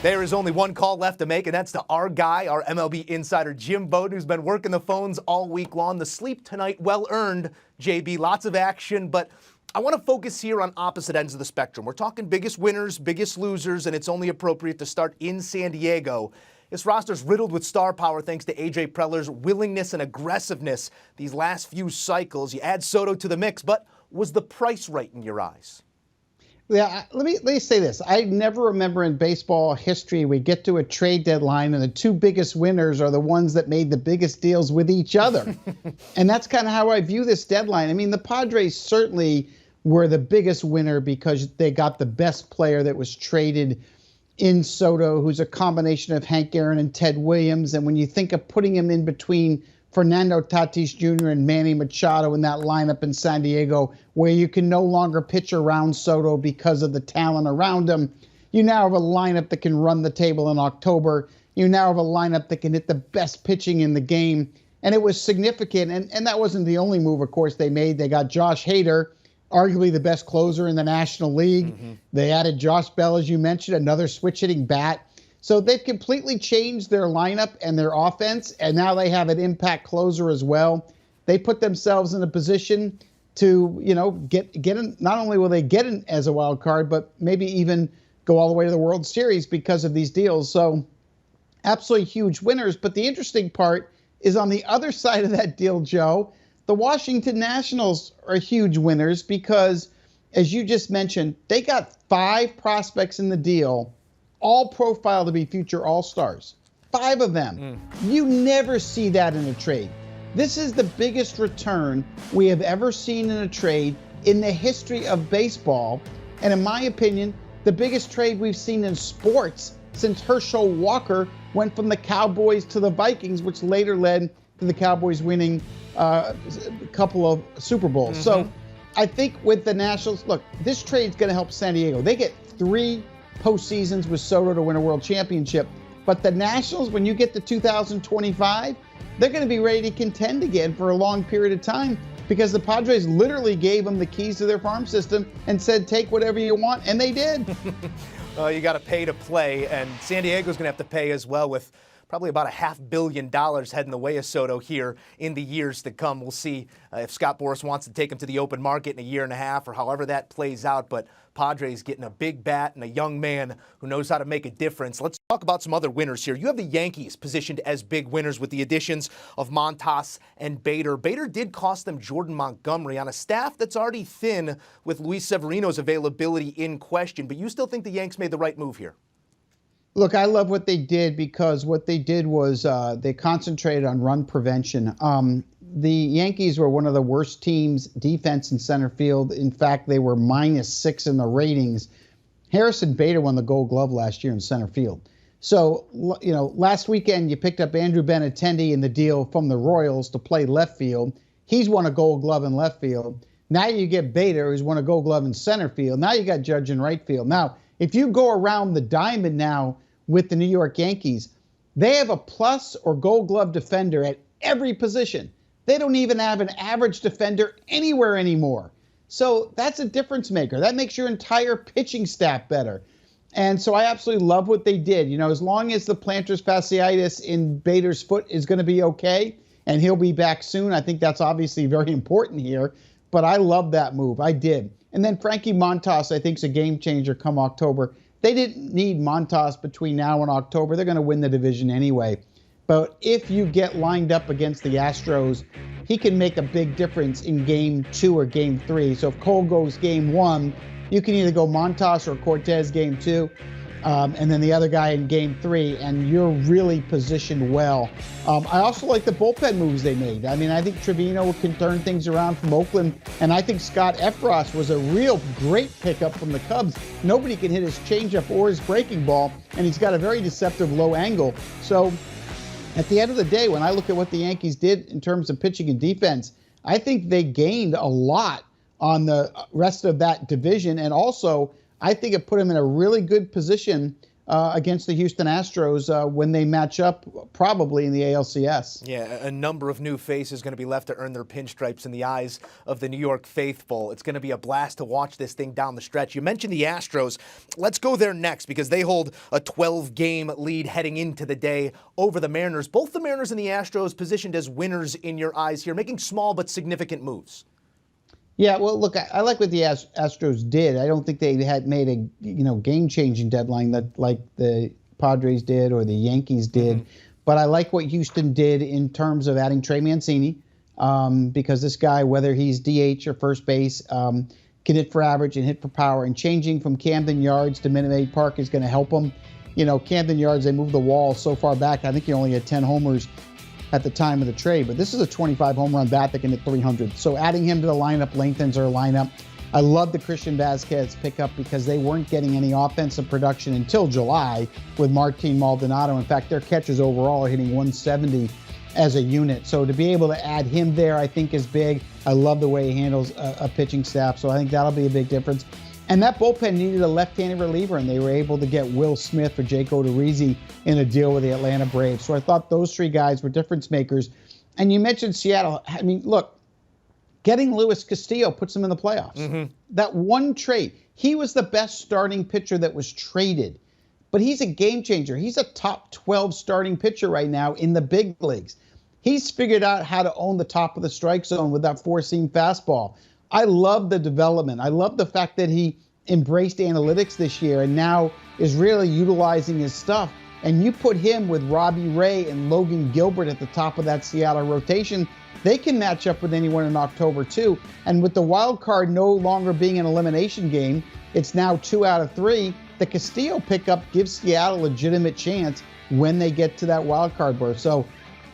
There is only one call left to make, and that's to our guy, our MLB insider, Jim Bowden, who's been working the phones all week long. The sleep tonight, well-earned, JB. Lots of action, but I want to focus here on opposite ends of the spectrum. We're talking biggest winners, biggest losers, and it's only appropriate to start in San Diego. This roster's riddled with star power thanks to A.J. Preller's willingness and aggressiveness these last few cycles. You add Soto to the mix, but was the price right in your eyes? Yeah, let me say this. I never remember in baseball history we get to a trade deadline and the two biggest winners are the ones that made the biggest deals with each other. And that's kind of how I view this deadline. I mean, the Padres certainly were the biggest winner because they got the best player that was traded in Soto, who's a combination of Hank Aaron and Ted Williams. And when you think of putting him in between Fernando Tatis Jr. and Manny Machado in that lineup in San Diego, where you can no longer pitch around Soto because of the talent around him, you now have a lineup that can run the table in October. You now have a lineup that can hit the best pitching in the game. And it was significant. And that wasn't the only move, of course, they made. They got Josh Hader, arguably the best closer in the National League. They added Josh Bell, as you mentioned, another switch-hitting bat. So they've completely changed their lineup and their offense, and now they have an impact closer as well. They put themselves in a position to, get in. Not only will they get in as a wild card, but maybe even go all the way to the World Series because of these deals. So absolutely huge winners. But the interesting part is on the other side of that deal, Joe, the Washington Nationals are huge winners because, as you just mentioned, they got 5 prospects in the deal, all profiled to be future All-Stars. 5 of them. You never see that in a trade. This is the biggest return we have ever seen in a trade in the history of baseball. And in my opinion, the biggest trade we've seen in sports since Herschel Walker went from the Cowboys to the Vikings, which later led to the Cowboys winning a couple of Super Bowls. So I think with the Nationals, look, this trade's going to help San Diego. They get 3 postseasons with Soto to win a world championship. But the Nationals, when you get to 2025, they're going to be ready to contend again for a long period of time because the Padres literally gave them the keys to their farm system and said, take whatever you want, and they did. You got to pay to play, and San Diego's going to have to pay as well with probably about $500 million heading the way of Soto here in the years to come. We'll see if Scott Boras wants to take him to the open market in a year and a half or however that plays out. But Padres getting a big bat and a young man who knows how to make a difference. Let's talk about some other winners here. You have the Yankees positioned as big winners with the additions of Montas and Bader. Bader did cost them Jordan Montgomery on a staff that's already thin with Luis Severino's availability in question. But you still think the Yanks made the right move here? Look, I love what they did because what they did was they concentrated on run prevention. The Yankees were one of the worst teams defense in center field. In fact, they were -6 in the ratings. Harrison Bader won the Gold Glove last year in center field. So, last weekend you picked up Andrew Benintendi in the deal from the Royals to play left field. He's won a Gold Glove in left field. Now you get Bader, who's won a Gold Glove in center field. Now you got Judge in right field. Now, if you go around the diamond now with the New York Yankees, they have a plus or Gold Glove defender at every position. They don't even have an average defender anywhere anymore. So that's a difference maker. That makes your entire pitching staff better. And so I absolutely love what they did. As long as the plantar fasciitis in Bader's foot is going to be okay, and he'll be back soon, I think that's obviously very important here. But I love that move. I did. And then Frankie Montas, I think, is a game changer come October. They didn't need Montas between now and October. They're going to win the division anyway. But if you get lined up against the Astros, he can make a big difference in Game 2 or Game 3. So if Cole goes Game 1, you can either go Montas or Cortez Game 2, and then the other guy in Game 3, and you're really positioned well. I also like the bullpen moves they made. I mean, I think Trevino can turn things around from Oakland, and I think Scott Efros was a real great pickup from the Cubs. Nobody can hit his changeup or his breaking ball, and he's got a very deceptive low angle. So at the end of the day, when I look at what the Yankees did in terms of pitching and defense, I think they gained a lot on the rest of that division. And also, I think it put them in a really good position against the Houston Astros when they match up probably in the ALCS. Yeah, a number of new faces going to be left to earn their pinstripes in the eyes of the New York faithful. It's going to be a blast to watch this thing down the stretch. You mentioned the Astros. Let's go there next because they hold a 12-game lead heading into the day over the Mariners. Both the Mariners and the Astros positioned as winners in your eyes here, making small but significant moves. Yeah, well, look, I like what the Astros did. I don't think they had made a game-changing deadline that like the Padres did or the Yankees did. Mm-hmm. But I like what Houston did in terms of adding Trey Mancini because this guy, whether he's DH or first base, can hit for average and hit for power. And changing from Camden Yards to Minute Maid Park is going to help him. Camden Yards, they moved the wall so far back. I think he only had 10 homers at the time of the trade, but this is a 25 home run bat that can hit 300. So adding him to the lineup lengthens our lineup. I love the Christian Vazquez pickup because they weren't getting any offensive production until July with Martin Maldonado. In fact, their catchers overall are hitting 170 as a unit. So to be able to add him there, I think is big. I love the way he handles a pitching staff. So I think that'll be a big difference. And that bullpen needed a left-handed reliever, and they were able to get Will Smith for Jake Odorizzi in a deal with the Atlanta Braves. So I thought those three guys were difference makers. And you mentioned Seattle. I mean, look, getting Luis Castillo puts them in the playoffs. Mm-hmm. That one trade, he was the best starting pitcher that was traded. But he's a game changer. He's a top 12 starting pitcher right now in the big leagues. He's figured out how to own the top of the strike zone with that four-seam fastball. I love the development. I love the fact that he embraced analytics this year and now is really utilizing his stuff. And you put him with Robbie Ray and Logan Gilbert at the top of that Seattle rotation, they can match up with anyone in October too. And with the wild card no longer being an elimination game, it's now 2 out of 3. The Castillo pickup gives Seattle a legitimate chance when they get to that wild card berth. So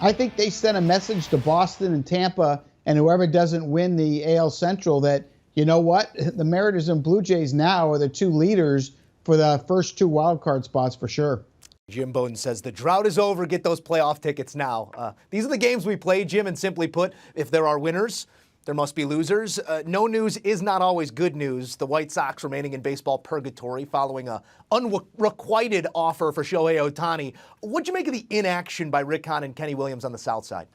I think they sent a message to Boston and Tampa and whoever doesn't win the AL Central that, you know what, the Mariners and Blue Jays now are the two leaders for the first 2 wild card spots for sure. Jim Bowden says the drought is over. Get those playoff tickets now. These are the games we play, Jim, and simply put, if there are winners, there must be losers. No news is not always good news. The White Sox remaining in baseball purgatory following a unrequited offer for Shohei Ohtani. What'd you make of the inaction by Rick Hahn and Kenny Williams on the South Side?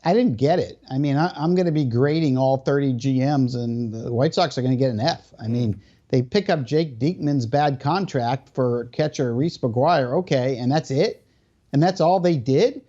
I didn't get it. I mean, I'm going to be grading all 30 GMs, and the White Sox are going to get an F. I mean, they pick up Jake Diekman's bad contract for catcher Reese McGuire, okay, and that's it? And that's all they did?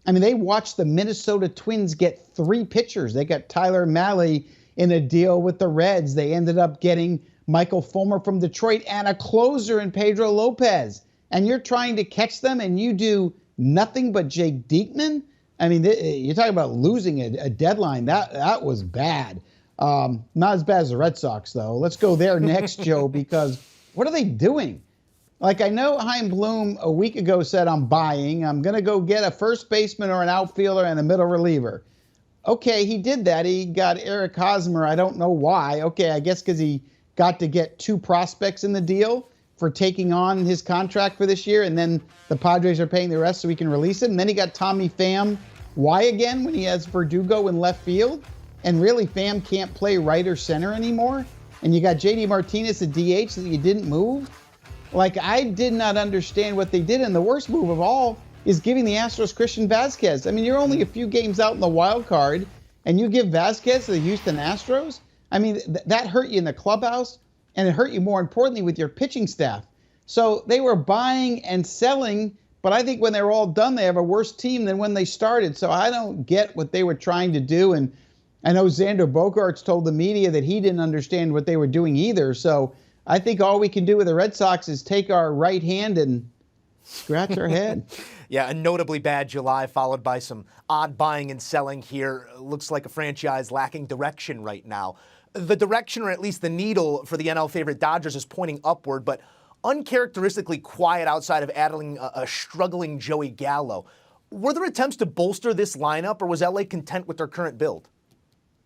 I mean, they watched the Minnesota Twins get 3 pitchers. They got Tyler Mahle in a deal with the Reds. They ended up getting Michael Fulmer from Detroit and a closer in Pedro Lopez. And you're trying to catch them, and you do nothing but Jake Diekman? I mean, you're talking about losing a deadline. That was bad. Not as bad as the Red Sox, though. Let's go there next, Joe, because what are they doing? Like, I know Chaim Bloom a week ago said, I'm going to go get a first baseman or an outfielder and a middle reliever. Okay, he did that. He got Eric Hosmer. I don't know why. Okay, I guess because he got to get 2 prospects in the deal for taking on his contract for this year, and then the Padres are paying the rest so he can release it. And then he got Tommy Pham. Why again when he has Verdugo in left field? And really, Pham can't play right or center anymore? And you got JD Martinez at DH that you didn't move? Like, I did not understand what they did. And the worst move of all is giving the Astros Christian Vazquez. I mean, you're only a few games out in the wild card, and you give Vazquez to the Houston Astros? I mean, that hurt you in the clubhouse, and it hurt you more importantly with your pitching staff. So they were buying and selling, but I think when they're all done, they have a worse team than when they started. So I don't get what they were trying to do. And I know Xander Bogaerts told the media that he didn't understand what they were doing either. So I think all we can do with the Red Sox is take our right hand and scratch our head. Yeah, a notably bad July followed by some odd buying and selling here. Looks like a franchise lacking direction right now. The direction, or at least the needle for the NL favorite Dodgers, is pointing upward, but uncharacteristically quiet outside of adding a struggling Joey Gallo. Were there attempts to bolster this lineup, or was LA content with their current build?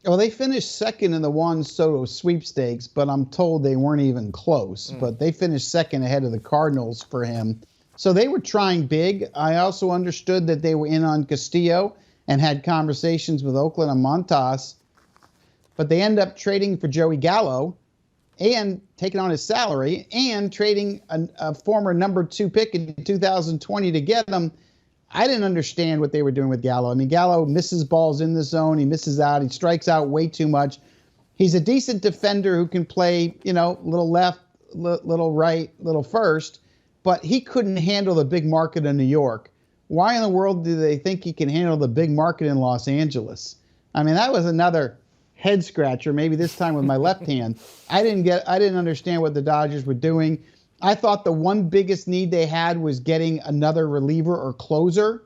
Well, they finished second in the Juan Soto sweepstakes, but I'm told they weren't even close. But they finished second ahead of the Cardinals for him. So they were trying big. I also understood that they were in on Castillo and had conversations with Oakland and Montas. But they end up trading for Joey Gallo. and taking on his salary and trading a former number 2 pick in 2020 to get him. I didn't understand what they were doing with Gallo. I mean, Gallo misses balls in the zone. He misses out. He strikes out way too much. He's a decent defender who can play, little left, little right, little first, but he couldn't handle the big market in New York. Why in the world do they think he can handle the big market in Los Angeles? I mean, that was another head scratcher, maybe this time with my left hand. I didn't understand what the Dodgers were doing. I thought the one biggest need they had was getting another reliever or closer.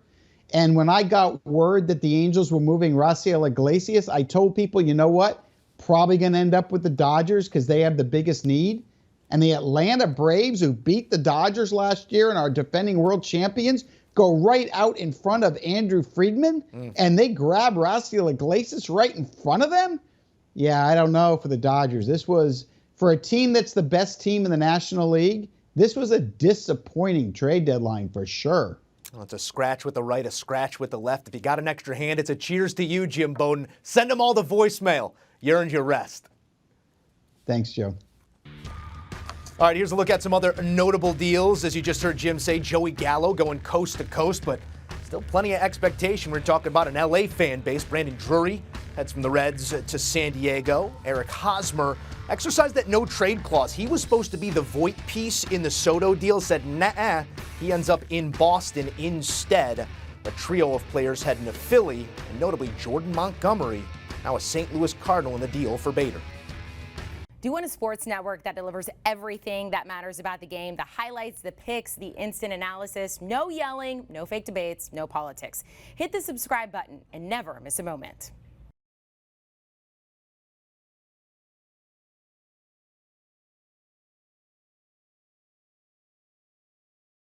And when I got word that the Angels were moving Rafael Iglesias, I told people, you know what? Probably going to end up with the Dodgers because they have the biggest need. And the Atlanta Braves, who beat the Dodgers last year and are defending world champions, go right out in front of Andrew Friedman, and they grab Rafael Iglesias right in front of them? Yeah, I don't know for the Dodgers. This was, for a team that's the best team in the National League, this was a disappointing trade deadline for sure. Well, it's a scratch with the right, a scratch with the left. If you got an extra hand, it's a cheers to you, Jim Bowden. Send them all the voicemail. You earned your rest. Thanks, Joe. All right, here's a look at some other notable deals. As you just heard Jim say, Joey Gallo going coast to coast, but still plenty of expectation. We're talking about an LA fan base. Brandon Drury heads from the Reds to San Diego. Eric Hosmer exercised that no trade clause. He was supposed to be the Voit piece in the Soto deal, said nah. He ends up in Boston instead. A trio of players heading to Philly, and notably Jordan Montgomery, now a St. Louis Cardinal in the deal for Bader. Do you want a sports network that delivers everything that matters about the game? The highlights, the picks, the instant analysis, no yelling, no fake debates, no politics. Hit the subscribe button and never miss a moment.